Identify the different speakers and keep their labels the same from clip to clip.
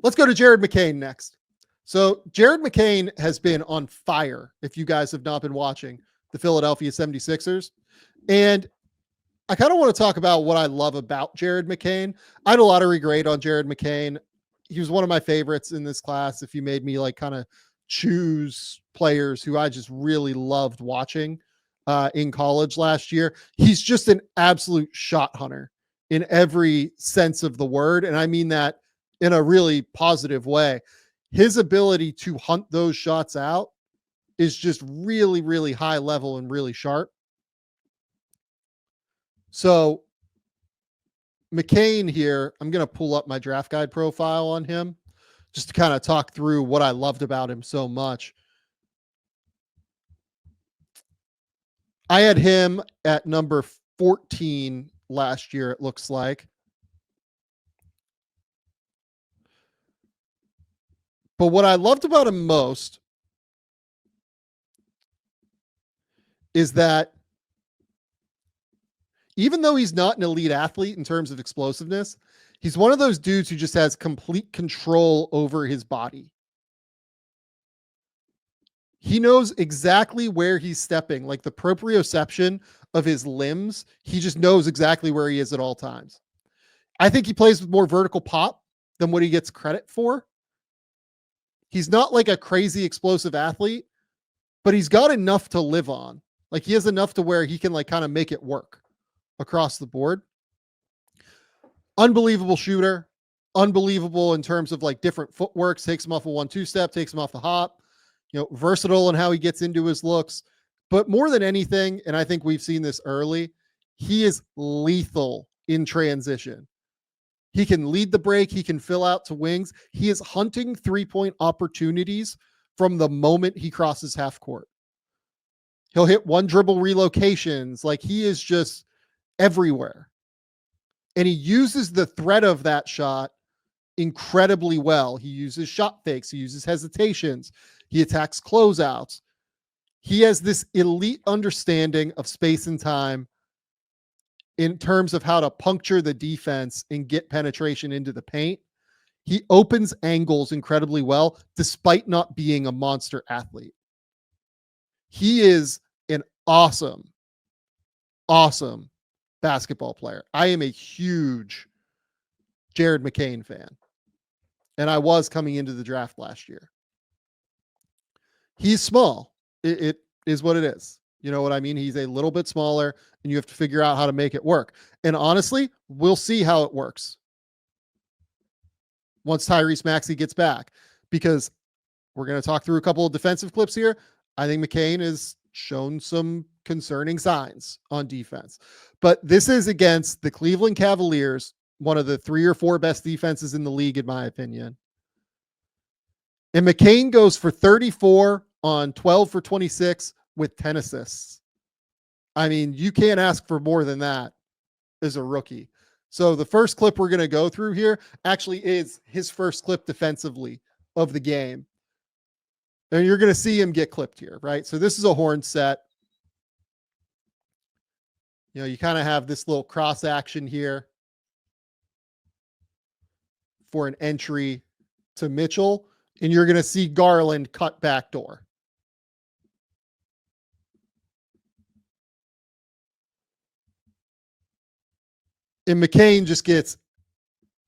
Speaker 1: Let's go to Jared McCain next. So Jared McCain has been on fire, if you guys have not been watching the Philadelphia 76ers. And I kind of want to talk about what I love about Jared McCain. I had a lottery grade on Jared McCain. He was one of my favorites in this class. If you made me like kind of choose players who I just really loved watching in college last year, he's just an absolute shot hunter in every sense of the word. And I mean that in a really positive way. His ability to hunt those shots out is just really, really high level and really sharp. So McCain here, I'm going to pull up my draft guide profile on him just to kind of talk through what I loved about him so much. I had him at number 14 last year, it looks like. But what I loved about him most is that even though he's not an elite athlete in terms of explosiveness, he's one of those dudes who just has complete control over his body. He knows exactly where he's stepping, like the proprioception of his limbs. He just knows exactly where he is at all times. I think he plays with more vertical pop than what he gets credit for. He's not like a crazy explosive athlete, but he's got enough to live on. Like he has enough to where he can like kind of make it work across the board. Unbelievable shooter. Unbelievable in terms of like different footworks, takes him off a 1-2 step, takes him off the hop, versatile in how he gets into his looks. But more than anything, and I think we've seen this early, he is lethal in transition. He can lead the break. He can fill out to wings. He is hunting 3-point opportunities from the moment he crosses half court. He'll hit one dribble relocations. Like he is just everywhere. And he uses the threat of that shot incredibly well. He uses shot fakes. He uses hesitations. He attacks closeouts. He has this elite understanding of space and time in terms of how to puncture the defense and get penetration into the paint. He opens angles incredibly well, despite not being a monster athlete. He is an awesome, awesome basketball player. I am a huge Jared McCain fan, and I was coming into the draft last year. He's small. It is what it is. You know what I mean? He's a little bit smaller, and you have to figure out how to make it work. And honestly, we'll see how it works once Tyrese Maxey gets back, because we're going to talk through a couple of defensive clips here. I think McCain has shown some concerning signs on defense, but this is against the Cleveland Cavaliers, one of the 3 or 4 best defenses in the league, in my opinion. And McCain goes for 34 on 12 for 26 with 10 assists. I mean, you can't ask for more than that as a rookie. So the first clip we're going to go through here actually is his first clip defensively of the game. And you're going to see him get clipped here, right? So this is a horn set. You kind of have this little cross action here for an entry to Mitchell. And you're going to see Garland cut backdoor. And McCain just gets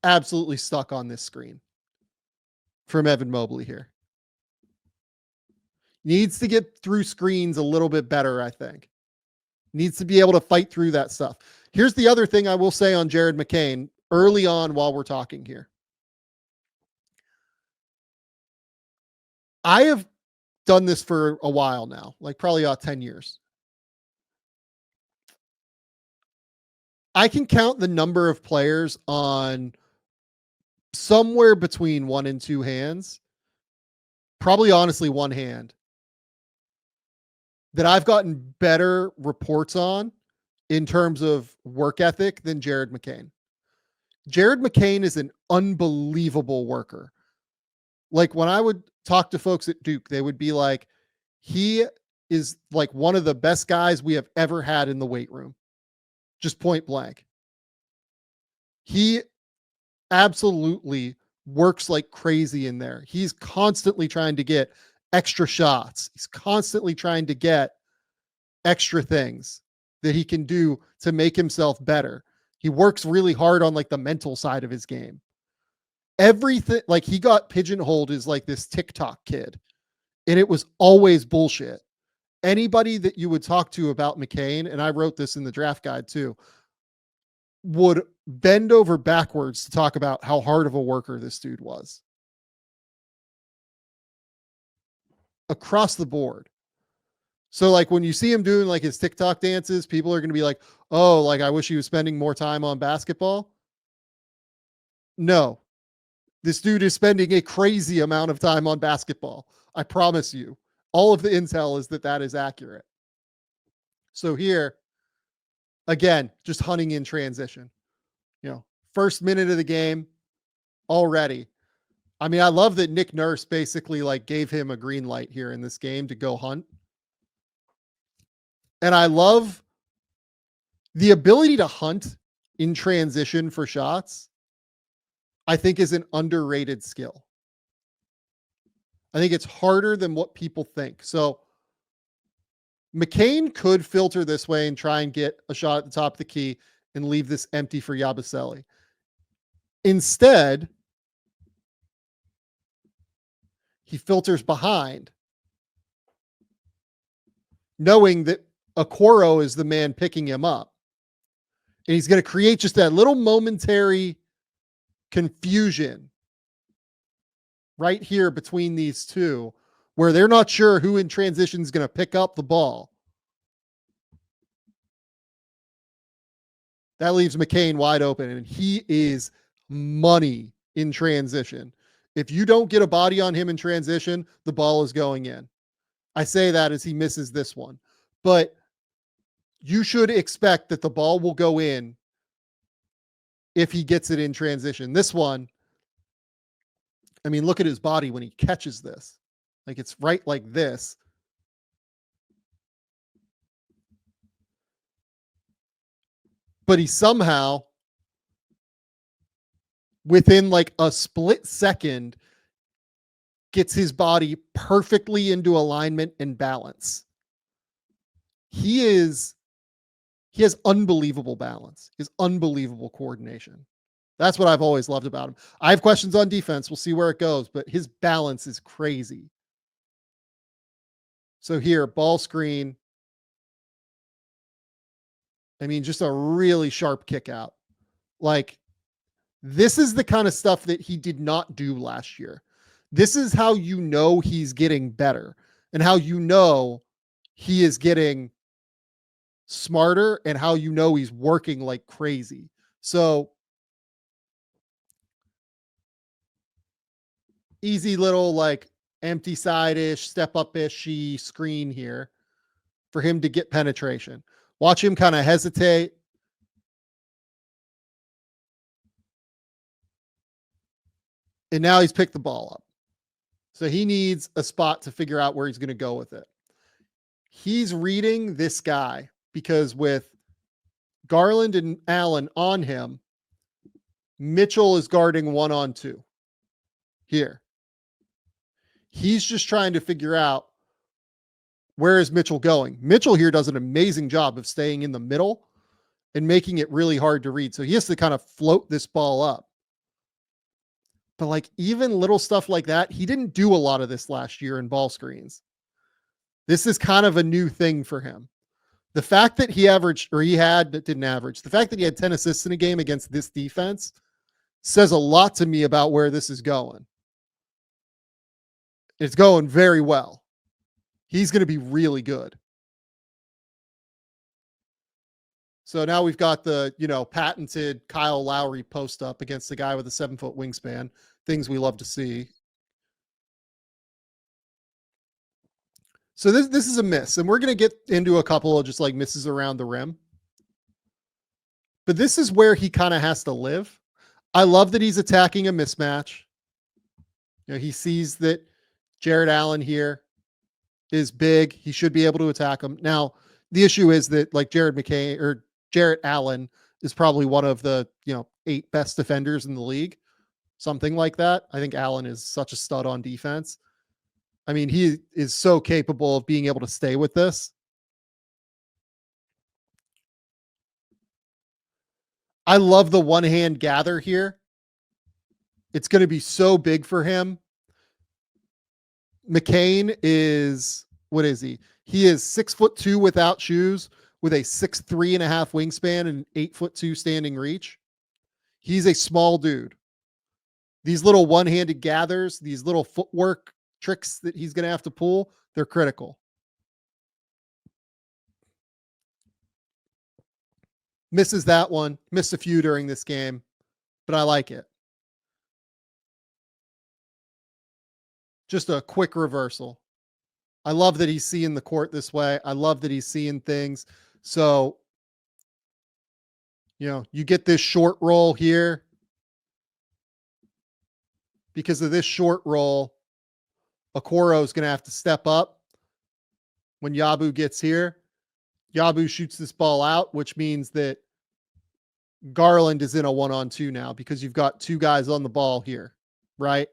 Speaker 1: absolutely stuck on this screen from Evan Mobley here. Needs to get through screens a little bit better, I think. Needs to be able to fight through that stuff. Here's the other thing I will say on Jared McCain early on while we're talking here. I have done this for a while now, like probably about 10 years. I can count the number of players on somewhere between 1 and 2 hands, probably honestly 1 hand, that I've gotten better reports on in terms of work ethic than Jared McCain. Jared McCain is an unbelievable worker. Like when I would talk to folks at Duke, they would be like, he is like one of the best guys we have ever had in the weight room. Just point blank. He absolutely works like crazy in there. He's constantly trying to get extra shots. He's constantly trying to get extra things that he can do to make himself better. He works really hard on like the mental side of his game. Everything, like he got pigeonholed as like this TikTok kid, and it was always bullshit. Anybody that you would talk to about McCain, and I wrote this in the draft guide too, would bend over backwards to talk about how hard of a worker this dude was. Across the board. So like when you see him doing like his TikTok dances, people are going to be like, oh, like I wish he was spending more time on basketball. No, this dude is spending a crazy amount of time on basketball. I promise you. All of the intel is that that is accurate. So here, again, just hunting in transition. You know, first minute of the game already. I mean, I love that Nick Nurse basically like gave him a green light here in this game to go hunt. And I love the ability to hunt in transition for shots. I think is an underrated skill. I think it's harder than what people think. So McCain could filter this way and try and get a shot at the top of the key and leave this empty for Yabusele. Instead, he filters behind, knowing that Okoro is the man picking him up. And he's going to create just that little momentary confusion right here between these two, where they're not sure who in transition is going to pick up the ball. That leaves McCain wide open, and he is money in transition. If you don't get a body on him in transition, the ball is going in. I say that as he misses this one, but you should expect that the ball will go in if he gets it in transition. This one, I mean, look at his body when he catches this. Like it's right like this. But he somehow, within like a split second, gets his body perfectly into alignment and balance. He has unbelievable balance. He has unbelievable coordination. That's what I've always loved about him. I have questions on defense. We'll see where it goes, but his balance is crazy. So here, ball screen. I mean, just a really sharp kick out. Like, this is the kind of stuff that he did not do last year. This is how you know he's getting better and how you know he is getting smarter and how you know he's working like crazy. So easy little like empty side-ish, step up-ish screen here for him to get penetration. Watch him kind of hesitate. And now he's picked the ball up. So he needs a spot to figure out where he's going to go with it. He's reading this guy because with Garland and Allen on him, Mitchell is guarding 1-on-2 here. He's just trying to figure out where is Mitchell going. Mitchell here does an amazing job of staying in the middle and making it really hard to read. So he has to kind of float this ball up. But like even little stuff like that, he didn't do a lot of this last year in ball screens. This is kind of a new thing for him. The fact that he averaged, or he had, didn't average, the fact that he had 10 assists in a game against this defense says a lot to me about where this is going. It's going very well. He's going to be really good. So now we've got the, patented Kyle Lowry post up against the guy with a 7-foot wingspan. Things we love to see. So this is a miss, and we're going to get into a couple of just like misses around the rim. But this is where he kind of has to live. I love that he's attacking a mismatch. He sees that Jared Allen here is big. He should be able to attack him. Now, the issue is that like Jared McCain or Jarrett Allen is probably one of the, 8 best defenders in the league. something like that. I think Allen is such a stud on defense. I mean, he is so capable of being able to stay with this. I love the one hand gather here. It's going to be so big for him. McCain is, what is he? He is 6'2" without shoes with a 6'3.5" wingspan and 8'2" standing reach. He's a small dude. These little one-handed gathers, these little footwork tricks that he's going to have to pull, they're critical. Misses that one. Missed a few during this game, but I like it. Just a quick reversal. I love that he's seeing the court this way. I love that he's seeing things. So, you get this short roll here. Because of this short roll, Okoro is going to have to step up when Yabu gets here. Yabu shoots this ball out, which means that Garland is in a 1-on-2 now because you've got two guys on the ball here, right?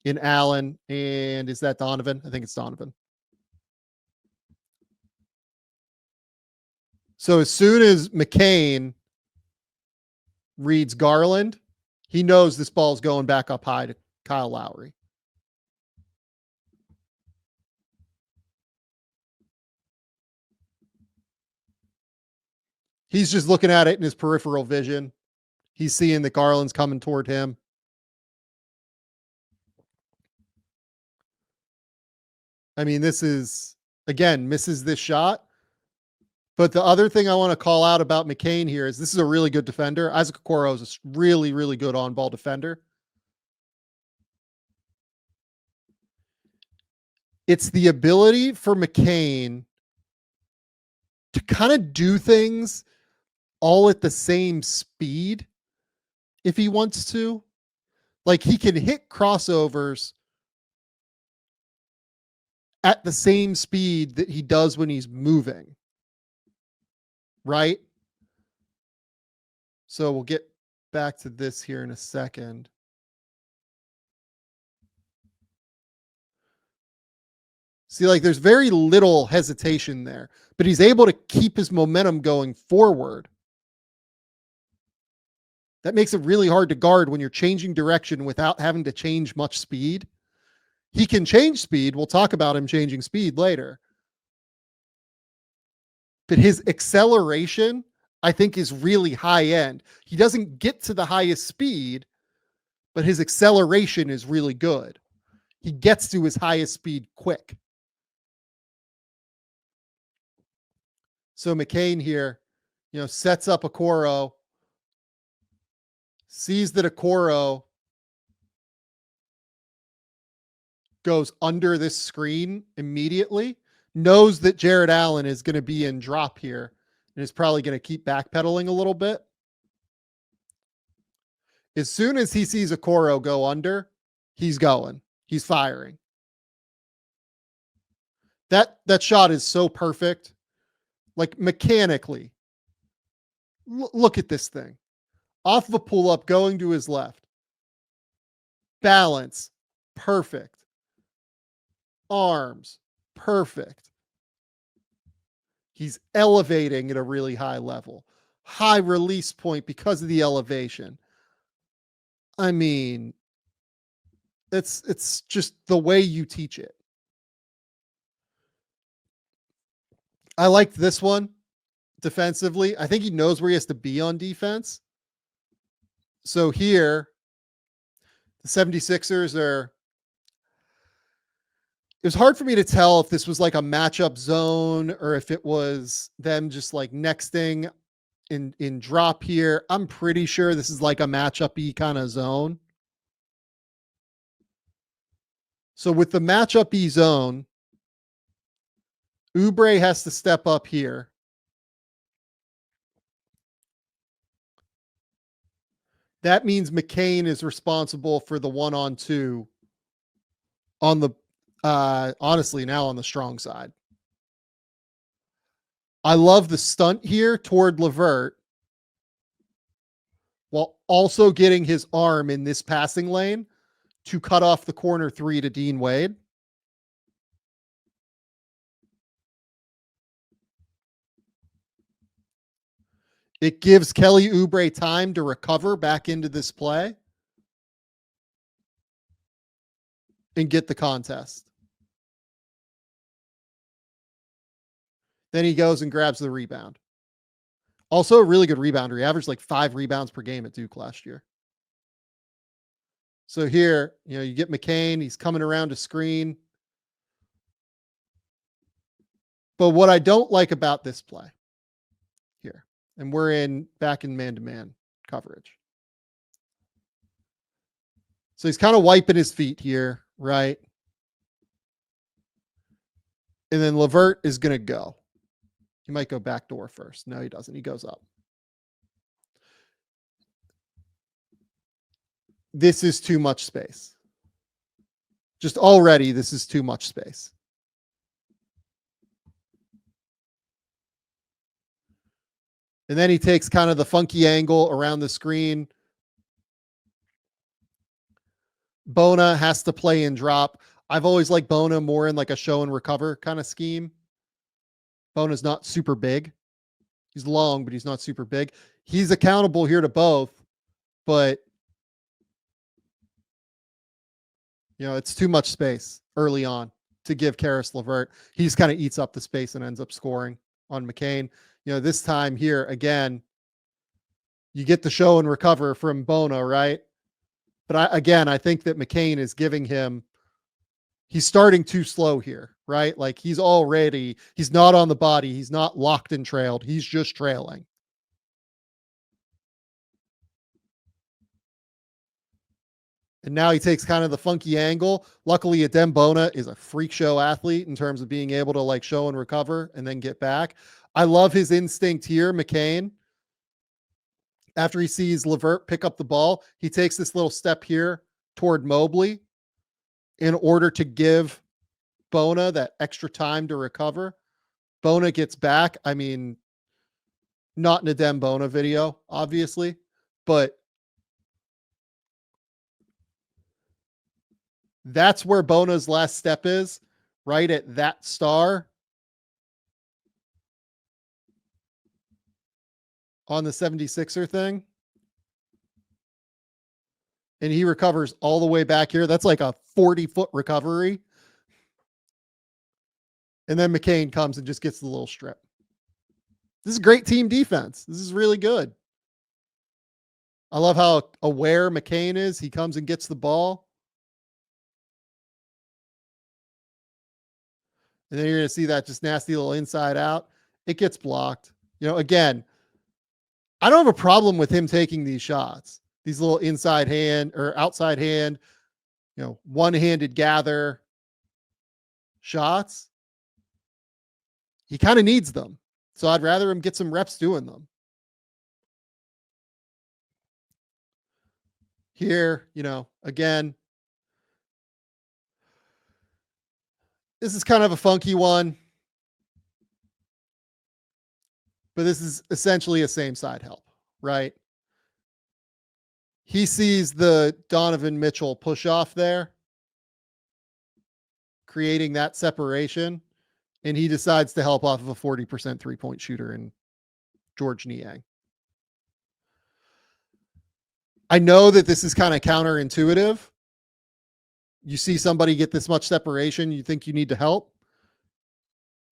Speaker 1: In Allen, and is that Donovan? I think it's Donovan. So as soon as McCain reads Garland, he knows this ball's going back up high to Kyle Lowry. He's just looking at it in his peripheral vision. He's seeing that Garland's coming toward him. I mean, this is, again, misses this shot. But the other thing I want to call out about McCain here is this is a really good defender. Isaac Okoro is a really, really good on-ball defender. It's the ability for McCain to kind of do things all at the same speed if he wants to. Like, he can hit crossovers at the same speed that he does when he's moving. Right? So we'll get back to this here in a second. See, like, there's very little hesitation there, but he's able to keep his momentum going forward. That makes it really hard to guard when you're changing direction without having to change much speed. He can change speed. We'll talk about him changing speed later. But his acceleration, I think, is really high end. He doesn't get to the highest speed, but his acceleration is really good. He gets to his highest speed quick. So McCain here, sets up Okoro, sees that Okoro goes under this screen immediately, knows that Jared Allen is going to be in drop here and is probably going to keep backpedaling a little bit. As soon as he sees Okoro go under, he's going. He's firing. That shot is so perfect. Like, mechanically. Look at this thing. Off of a pull-up, going to his left. Balance, perfect. Arms, perfect. He's elevating at a really high level. High release point because of the elevation. I mean, it's just the way you teach it. I liked this one defensively. I think he knows where he has to be on defense. So here, the 76ers are, it was hard for me to tell if this was like a matchup zone or if it was them just like nexting in drop here. I'm pretty sure this is like a matchup-y kind of zone. So with the matchup-y zone, Oubre has to step up here. That means McCain is responsible for the 1-on-2 on the, honestly, now on the strong side. I love the stunt here toward LeVert. while also getting his arm in this passing lane to cut off the corner three to Dean Wade. It gives Kelly Oubre time to recover back into this play and get the contest. Then he goes and grabs the rebound. Also a really good rebounder. He averaged like 5 rebounds per game at Duke last year. So here, you get McCain. He's coming around to screen. But what I don't like about this play here, and we're back in man-to-man coverage. So he's kind of wiping his feet here, right? And then LeVert is going to go. He might go backdoor first. No, he doesn't. He goes up. This is too much space. Just already, this is too much space. And then he takes kind of the funky angle around the screen. Bona has to play and drop. I've always liked Bona more in like a show and recover kind of scheme. Bona's not super big. He's long, but he's not super big. He's accountable here to both, but it's too much space early on to give Karis LeVert. He just kind of eats up the space and ends up scoring on McCain. This time here, again, you get the show and recover from Bona, right? But I think that McCain is giving him, he's starting too slow here, right? Like he's not on the body. He's not locked and trailed. He's just trailing. And now he takes kind of the funky angle. Luckily, Adem Bona is a freak show athlete in terms of being able to like show and recover and then get back. I love his instinct here, McCain. After he sees LeVert pick up the ball, he takes this little step here toward Mobley in order to give Bona that extra time to recover. Bona gets back. I mean, not an Adem Bona video, obviously, but that's where Bona's last step is, right at that star on the 76er thing. And he recovers all the way back here. That's like a 40-foot recovery. And then McCain comes and just gets the little strip. This is great team defense. This is really good. I love how aware McCain is. He comes and gets the ball. And then you're going to see that just nasty little inside out. It gets blocked. Again, I don't have a problem with him taking these shots. These little inside hand or outside hand, one-handed gather shots. He kind of needs them. So I'd rather him get some reps doing them. Here, again, this is kind of a funky one, but this is essentially a same side help, right? He sees the Donovan Mitchell push off there, creating that separation, and he decides to help off of a 40% three-point shooter in George Niang. I know that this is kind of counterintuitive. You see somebody get this much separation, you think you need to help.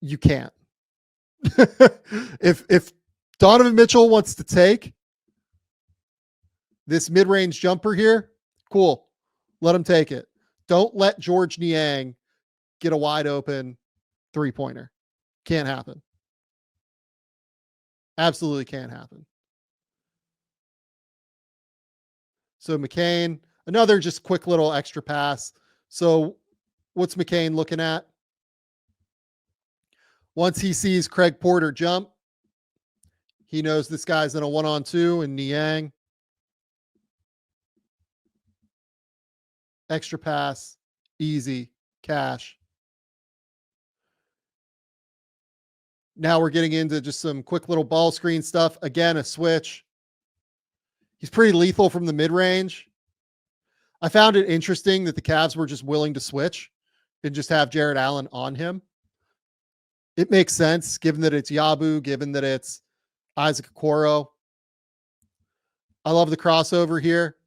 Speaker 1: You can't. If Donovan Mitchell wants to take this mid-range jumper here, cool. Let him take it. Don't let George Niang get a wide open three-pointer. Can't happen. Absolutely can't happen. So McCain, another just quick little extra pass. So what's McCain looking at? Once he sees Craig Porter jump, he knows this guy's in a 1-on-2 and Niang. Extra pass, easy, cash. Now we're getting into just some quick little ball screen stuff. Again, a switch. He's pretty lethal from the mid-range. I found it interesting that the Cavs were just willing to switch and just have Jared Allen on him. It makes sense given that it's Yabu, given that it's Isaac Okoro. I love the crossover here.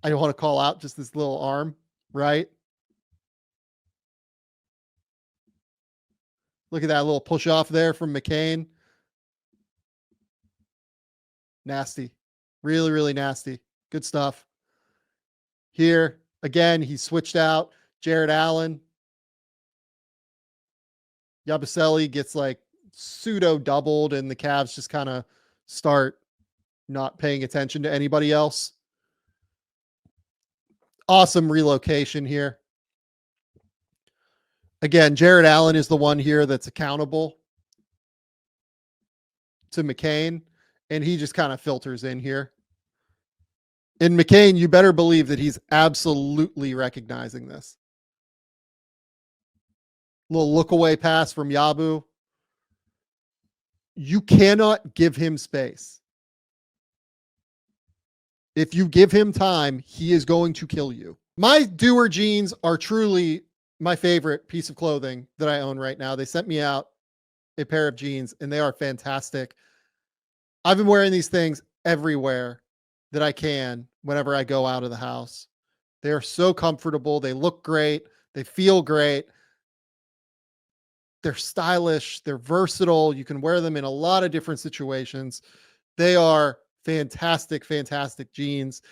Speaker 1: I don't want to call out just this little arm, right? Look at that little push off there from McCain. Nasty. Really, really nasty. Good stuff. Here, again, he switched out Jared Allen. Yabusele gets like pseudo doubled, and the Cavs just kind of start not paying attention to anybody else. Awesome relocation here. Again, Jared Allen is the one here that's accountable to McCain, and he just kind of filters in here. And McCain, you better believe that he's absolutely recognizing this. Little look away pass from Yabu. You cannot give him space. If you give him time, he is going to kill you. My Dewar jeans are truly my favorite piece of clothing that I own right now. They sent me out a pair of jeans, and they are fantastic. I've been wearing these things everywhere that I can whenever I go out of the house. They are so comfortable. They look great. They feel great. They're stylish. They're versatile. You can wear them in a lot of different situations. They are fantastic, fantastic jeans.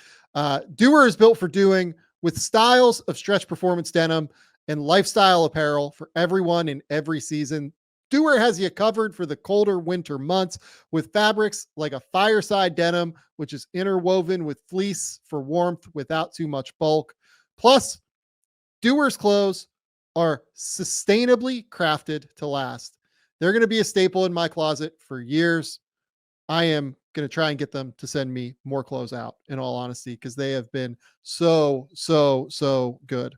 Speaker 1: Dewar is built for doing, with styles of stretch performance denim and lifestyle apparel for everyone in every season. Dewar has you covered for the colder winter months with fabrics like a fireside denim, which is interwoven with fleece for warmth without too much bulk. Plus, Dewar's clothes are sustainably crafted to last. They're going to be a staple in my closet for years. I am going to try and get them to send me more clothes out, in all honesty, because they have been so good.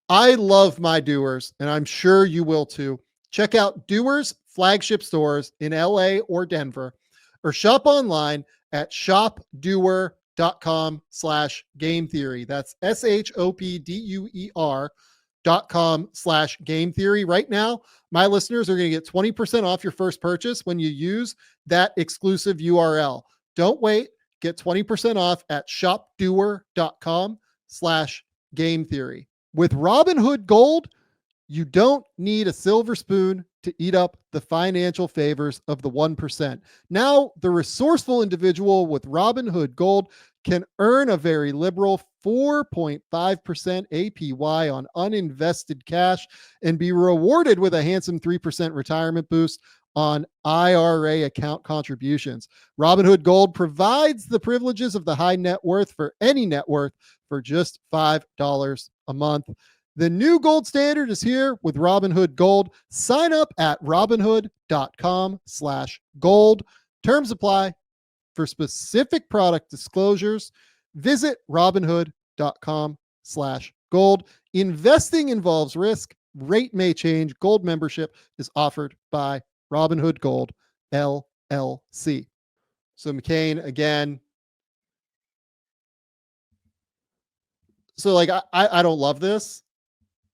Speaker 1: I love my Dewars, and I'm sure you will too. Check out Dewar's flagship stores in LA or Denver, or shop online at shopdewar.com/game theory. That's shopdeuer.com/game theory. Right now, my listeners are going to get 20% off your first purchase when you use that exclusive URL. Don't wait. Get 20% off at shopdeuer.com/game theory. With Robinhood Gold, you don't need a silver spoon to eat up the financial favors of the 1%. Now, the resourceful individual with Robinhood Gold can earn a very liberal 4.5% APY on uninvested cash and be rewarded with a handsome 3% retirement boost on IRA account contributions. Robinhood Gold provides the privileges of the high net worth for any net worth for just $5 a month. The new gold standard is here with Robinhood Gold. Sign up at robinhood.com/gold. Terms apply. For specific product disclosures, visit robinhood.com/gold. Investing involves risk. Rate may change. Gold membership is offered by Robinhood Gold, LLC. So McCain, again. So like, I don't love this.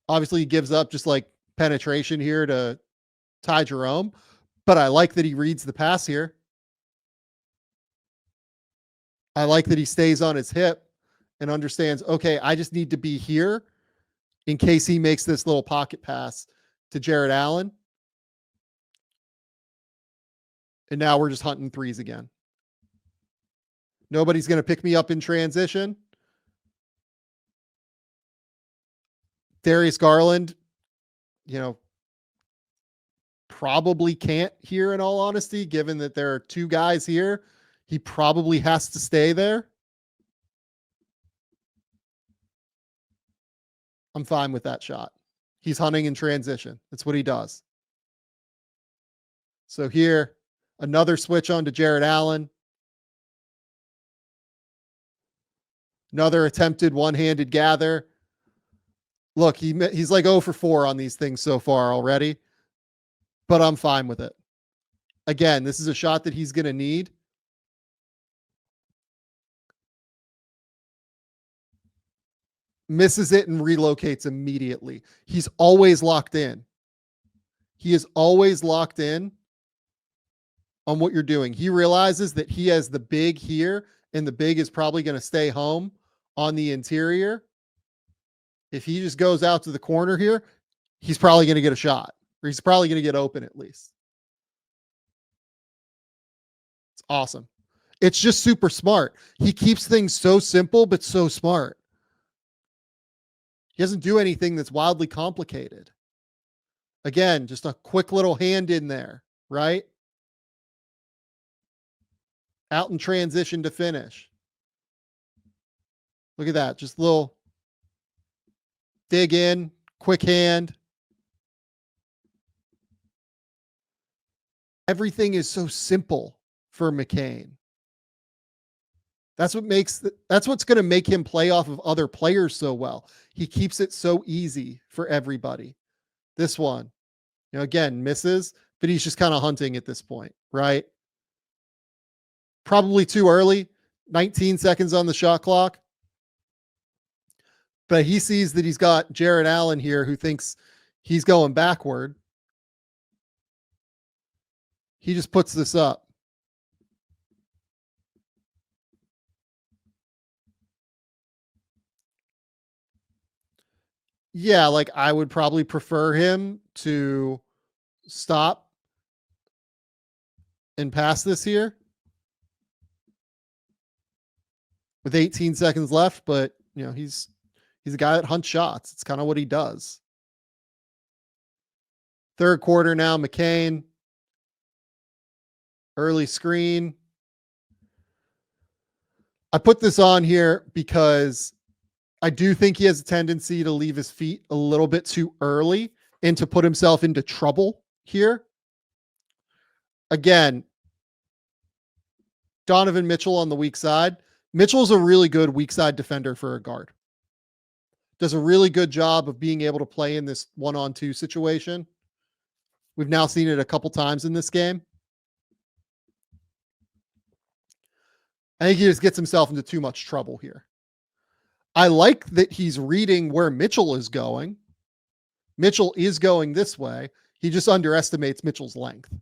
Speaker 1: Obviously, he gives up just like penetration here to Ty Jerome, but I like that he reads the pass here. I like that he stays on his hip and understands, okay, I just need to be here in case he makes this little pocket pass to Jared Allen. And now we're just hunting threes again. Nobody's going to pick me up in transition. Darius Garland, probably can't here, in all honesty, given that there are two guys here. He probably has to stay there. I'm fine with that shot. He's hunting in transition. That's what he does. So here, another switch on to Jared Allen. Another attempted one-handed gather. Look, he's like 0 for 4 on these things so far already, but I'm fine with it. Again, this is a shot that he's going to need. misses it and relocates immediately. He's always locked in. He is always locked in on what you're doing. He realizes that he has the big here, and the big is probably going to stay home on the interior. If he just goes out to the corner here, he's probably going to get a shot, or he's probably going to get open at least. It's awesome. It's just super smart. He keeps things so simple, but so smart. He doesn't do anything that's wildly complicated. Again, just a quick little hand in there, right? Out in transition to finish. Look at that. Just a little dig in, quick hand. Everything is so simple for McCain. That's what's going to make him play off of other players so well. He keeps it so easy for everybody. This one, again, misses, but he's just kind of hunting at this point, right? Probably too early. 19 seconds on the shot clock. But he sees that he's got Jared Allen here who thinks he's going backward. He just puts this up. Yeah, like I would probably prefer him to stop and pass this here with 18 seconds left, but he's a guy that hunts shots. It's kind of what he does. Third quarter now, McCain. Early screen. I put this on here because I do think he has a tendency to leave his feet a little bit too early and to put himself into trouble here. Again, Donovan Mitchell on the weak side. Mitchell's a really good weak side defender for a guard. Does a really good job of being able to play in this 1-on-2 situation. We've now seen it a couple times in this game. I think he just gets himself into too much trouble here. I like that he's reading where Mitchell is going. Mitchell is going this way. He just underestimates Mitchell's length.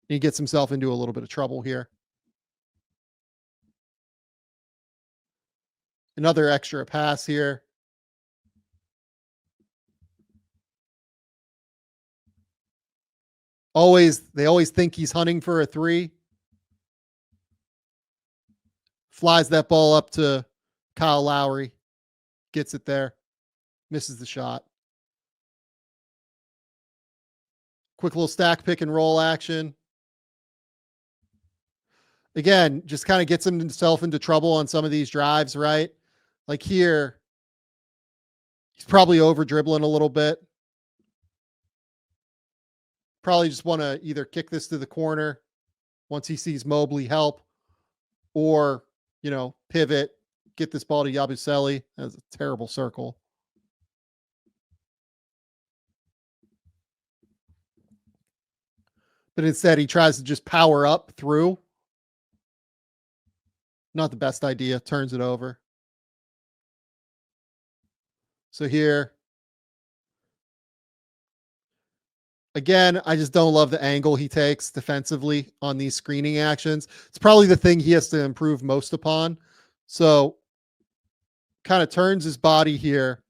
Speaker 1: He gets himself into a little bit of trouble here. Another extra pass here. They always think he's hunting for a three. Flies that ball up to Kyle Lowry. Gets it there. Misses the shot. Quick little stack pick and roll action. Again, just kind of gets himself into trouble on some of these drives, right? Like here, he's probably over dribbling a little bit. Probably just want to either kick this to the corner once he sees Mobley help, or, pivot, get this ball to Yabusele. That's a terrible circle. But instead, he tries to just power up through. Not the best idea. Turns it over. So here, again, I just don't love the angle he takes defensively on these screening actions. It's probably the thing he has to improve most upon. So kind of turns his body here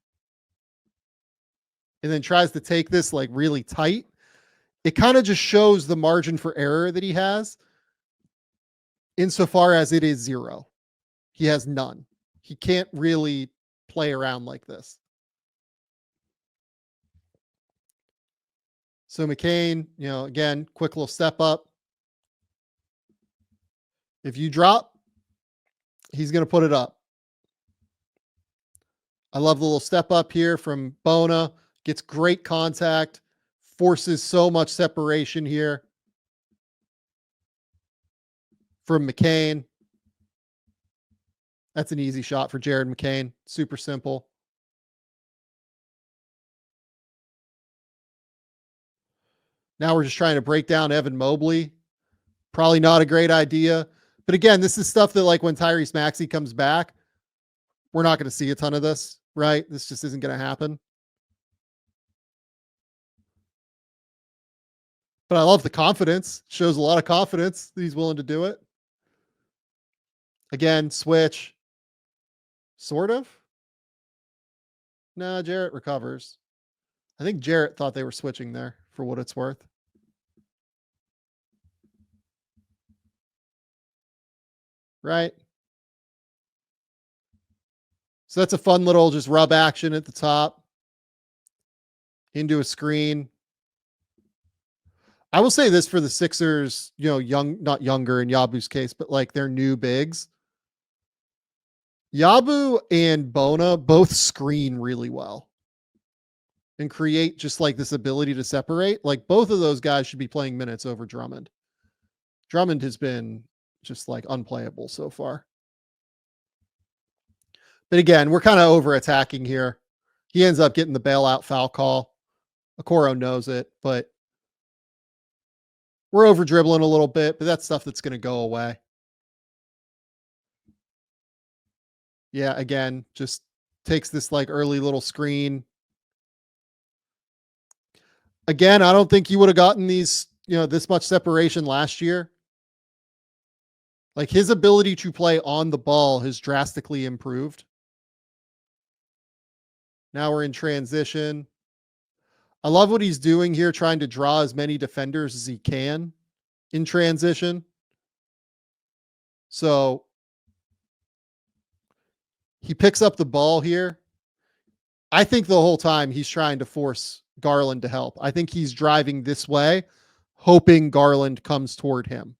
Speaker 1: and then tries to take this like really tight. It kind of just shows the margin for error that he has insofar as it is zero. He has none. He can't really play around like this. So McCain, again, quick little step up. If you drop, he's going to put it up. I love the little step up here from Bona. Gets great contact. Forces so much separation here from McCain. That's an easy shot for Jared McCain. Super simple. Now we're just trying to break down Evan Mobley. Probably not a great idea. But again, this is stuff that like when Tyrese Maxey comes back, we're not going to see a ton of this, right? This just isn't going to happen. But I love the confidence. Shows a lot of confidence that he's willing to do it. Again, switch. Sort of. Nah, Jarrett recovers. I think Jarrett thought they were switching there for what it's worth. Right? So that's a fun little just rub action at the top. Into a screen. I will say this for the Sixers, young, not younger in Yabu's case, but like their new bigs. Yabu and Bona both screen really well and create just like this ability to separate. Like both of those guys should be playing minutes over Drummond. Drummond has been just like unplayable so far. But again, we're kind of over attacking here. He ends up getting the bailout foul call. Okoro knows it, but we're over dribbling a little bit, but that's stuff that's going to go away. Yeah, again, just takes this like early little screen. Again, I don't think you would have gotten these, this much separation last year. Like his ability to play on the ball has drastically improved. Now we're in transition. I love what he's doing here, trying to draw as many defenders as he can in transition. So he picks up the ball here. I think the whole time he's trying to force Garland to help. I think he's driving this way, hoping Garland comes toward him.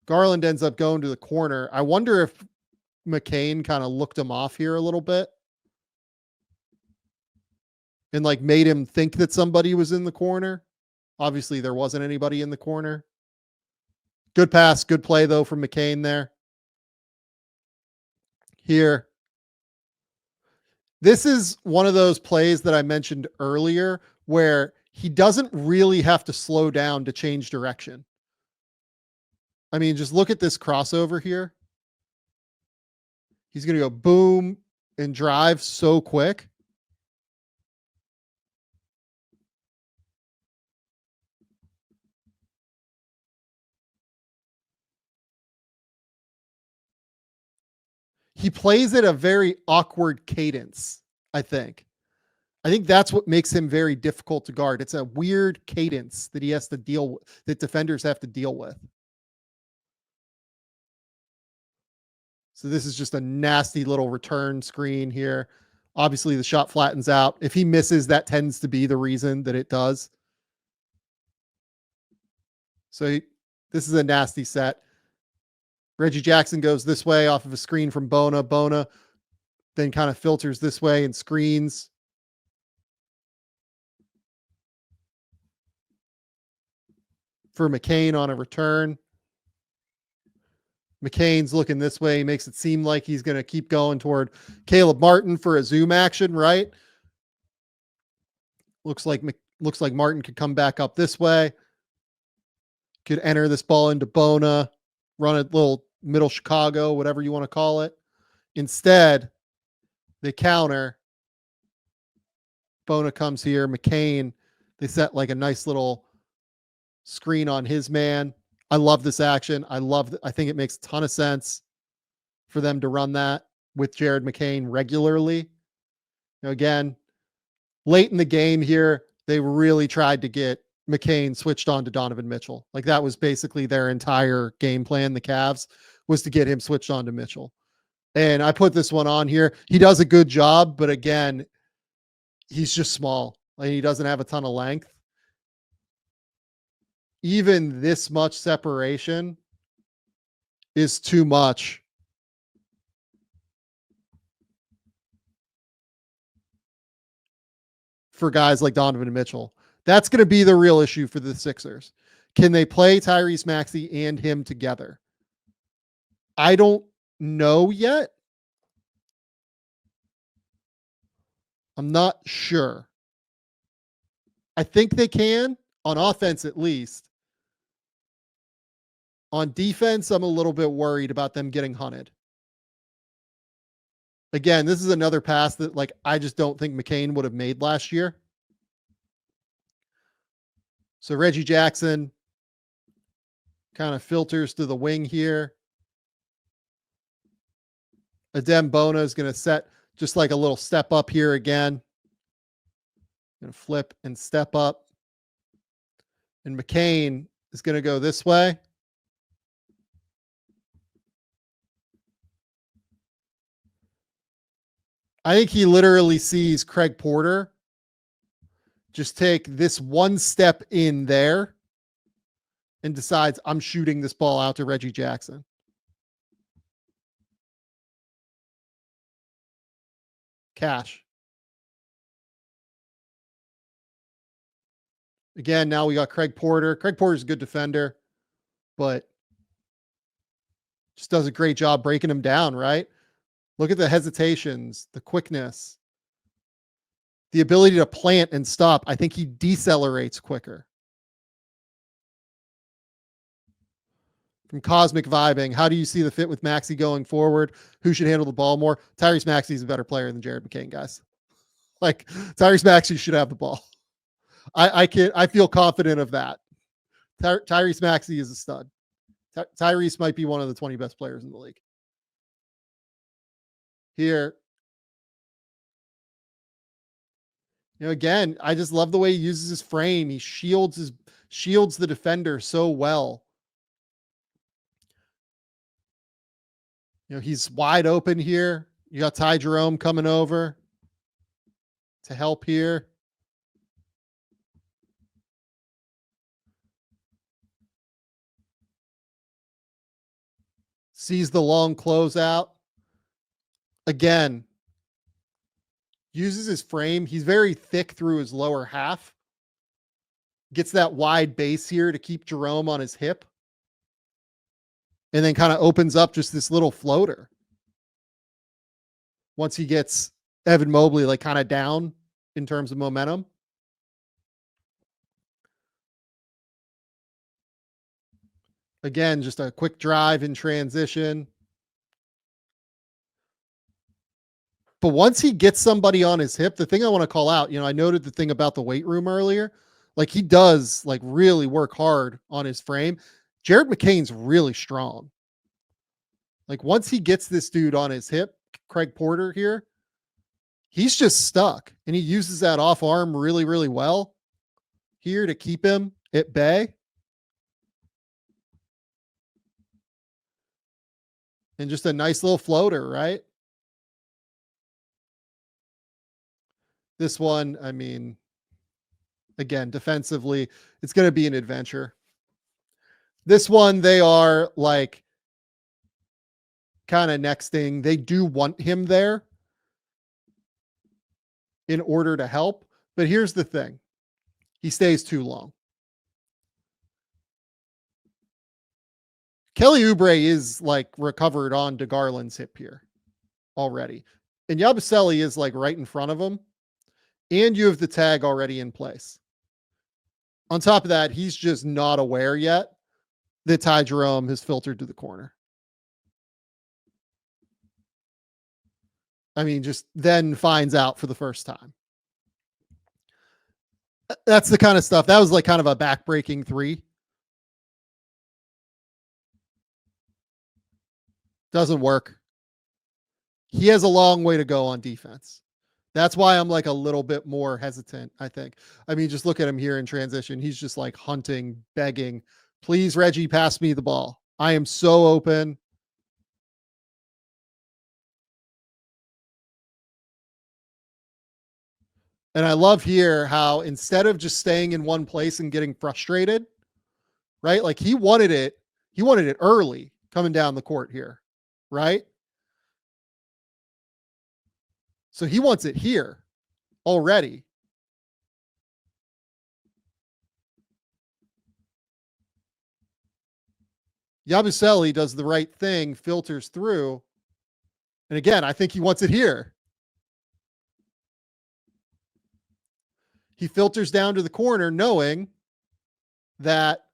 Speaker 1: Garland ends up going to the corner. I wonder if McCain kind of looked him off here a little bit and like made him think that somebody was in the corner. Obviously, there wasn't anybody in the corner. Good pass, good play though from McCain there. Here. This is one of those plays that I mentioned earlier where he doesn't really have to slow down to change direction. I mean, just look at this crossover here. He's going to go boom and drive so quick. He plays at a very awkward cadence, I think. I think that's what makes him very difficult to guard. It's a weird cadence that he has to deal with, that defenders have to deal with. So this is just a nasty little return screen here. Obviously, the shot flattens out. If he misses, that tends to be the reason that it does. So this is a nasty set. Reggie Jackson goes this way off of a screen from Bona. Bona then kind of filters this way and screens. For McCain on a return. McCain's looking this way. He makes it seem like he's going to keep going toward Caleb Martin for a zoom action, right? Looks like Martin could come back up this way. Could enter this ball into Bona, run a little middle Chicago, whatever you want to call it. Instead, they counter. Bona comes here. McCain, they set like a nice little screen on his man. I love this action. I think it makes a ton of sense for them to run that with Jared McCain regularly. Again, late in the game here, they really tried to get McCain switched on to Donovan Mitchell. Like that was basically their entire game plan. The Cavs was to get him switched on to Mitchell. And I put this one on here. He does a good job, but again, he's just small. Like he doesn't have a ton of length. Even this much separation is too much for guys like Donovan Mitchell. That's going to be the real issue for the Sixers. Can they play Tyrese Maxey and him together? I don't know yet. I'm not sure. I think they can, on offense at least. On defense, I'm a little bit worried about them getting hunted. Again, this is another pass that like I just don't think McCain would have made last year. So Reggie Jackson kind of filters to the wing here. Adem Bona is going to set just like a little step up here again. Going to flip and step up. And McCain is going to go this way. I think he literally sees Craig Porter just take this one step in there and decides I'm shooting this ball out to Reggie Jackson. Cash. Again, now we got Craig Porter. Craig Porter's a good defender, but just does a great job breaking him down, right? Look at the hesitations, the quickness, the ability to plant and stop. I think he decelerates quicker. From Cosmic Vibing, how do you see the fit with Maxey going forward? Who should handle the ball more? Tyrese Maxey is a better player than Jared McCain, guys. Like Tyrese Maxey should have the ball. I feel confident of that. Tyrese Maxey is a stud. Tyrese might be one of the 20 best players in the league. Here, you know, again, I just love the way he uses his frame. He shields the defender so well. You know, he's wide open here. You got Ty Jerome coming over to help here. Sees the long closeout. Again, uses his frame. He's very thick through his lower half. Gets that wide base here to keep Jerome on his hip. And then kind of opens up just this little floater. Once he gets Evan Mobley like kind of down in terms of momentum. Again, just a quick drive in transition. But once he gets somebody on his hip, the thing I want to call out, you know, I noted the thing about the weight room earlier. Like he does like really work hard on his frame. Jared McCain's really strong. Like once he gets this dude on his hip, Craig Porter here, he's just stuck. And he uses that off arm really, really well here to keep him at bay. And just a nice little floater, right? This one, I mean, again, defensively, it's going to be an adventure. This one, they are like kind of nexting. They do want him there in order to help. But here's the thing. He stays too long. Kelly Oubre is like recovered on DeGarland's hip here already. And Yabusele is like right in front of him. And you have the tag already in place. On top of that, he's just not aware yet that Ty Jerome has filtered to the corner. I mean, just then finds out for the first time. That's the kind of stuff. That was like kind of a backbreaking three. Doesn't work. He has a long way to go on defense. That's why I'm like a little bit more hesitant, I think. I mean, just look at him here in transition. He's just like hunting, begging. Please, Reggie, pass me the ball. I am so open. And I love here how instead of just staying in one place and getting frustrated, right? Like he wanted it early coming down the court here, right? So he wants it here already. Yabusele does the right thing, filters through. And again, I think he wants it here. He filters down to the corner knowing that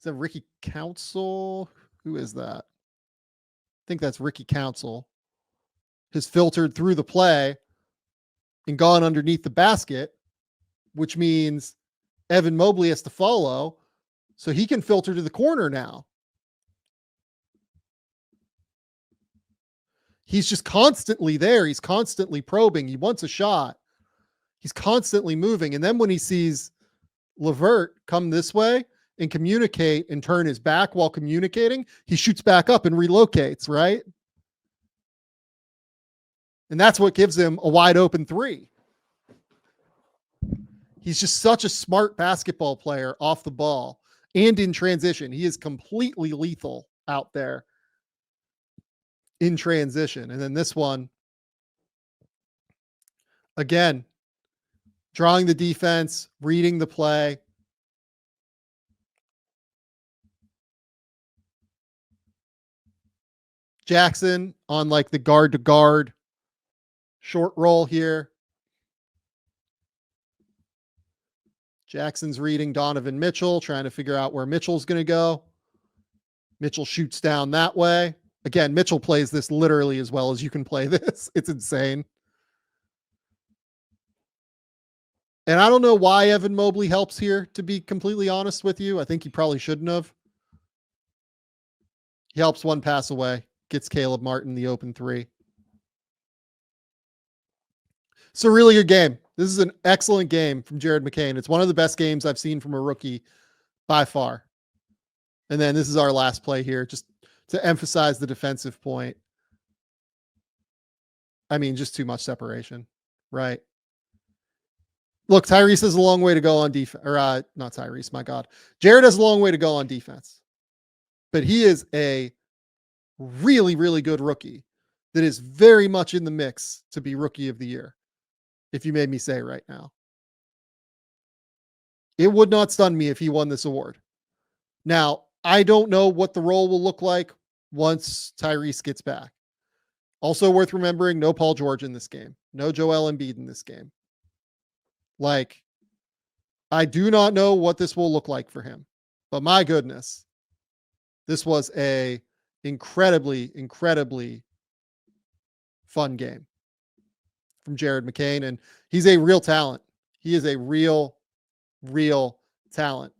Speaker 1: Is that Ricky Council? Who is that? I think that's Ricky Council. Has filtered through the play and gone underneath the basket, which means Evan Mobley has to follow. So he can filter to the corner now. He's just constantly there. He's constantly probing. He wants a shot. He's constantly moving. And then when he sees LeVert come this way and communicate and turn his back while communicating, he shoots back up and relocates, right? And that's what gives him a wide open three. He's just such a smart basketball player off the ball and in transition. He is completely lethal out there in transition. And then this one, again, drawing the defense, reading the play. Jackson on like the guard to guard short roll here. Jackson's reading Donovan Mitchell, trying to figure out where Mitchell's going to go. Mitchell shoots down that way. Again, Mitchell plays this literally as well as you can play this. It's insane. And I don't know why Evan Mobley helps here, to be completely honest with you. I think he probably shouldn't have. He helps one pass away, gets Caleb Martin the open three. It's a really good game. This is an excellent game from Jared McCain. It's one of the best games I've seen from a rookie by far. And then this is our last play here, just to emphasize the defensive point. I mean, just too much separation, right? Look, Tyrese has a long way to go on defense, or not Tyrese, my God. Jared has a long way to go on defense, but he is a really, really good rookie that is very much in the mix to be rookie of the year. If you made me say right now, it would not stun me if he won this award. Now, I don't know what the role will look like once Tyrese gets back. Also worth remembering, no Paul George in this game, no Joel Embiid in this game. Like, I do not know what this will look like for him, but my goodness, this was a incredibly, incredibly fun game from Jared McCain. And he's a real talent. He is a real talent.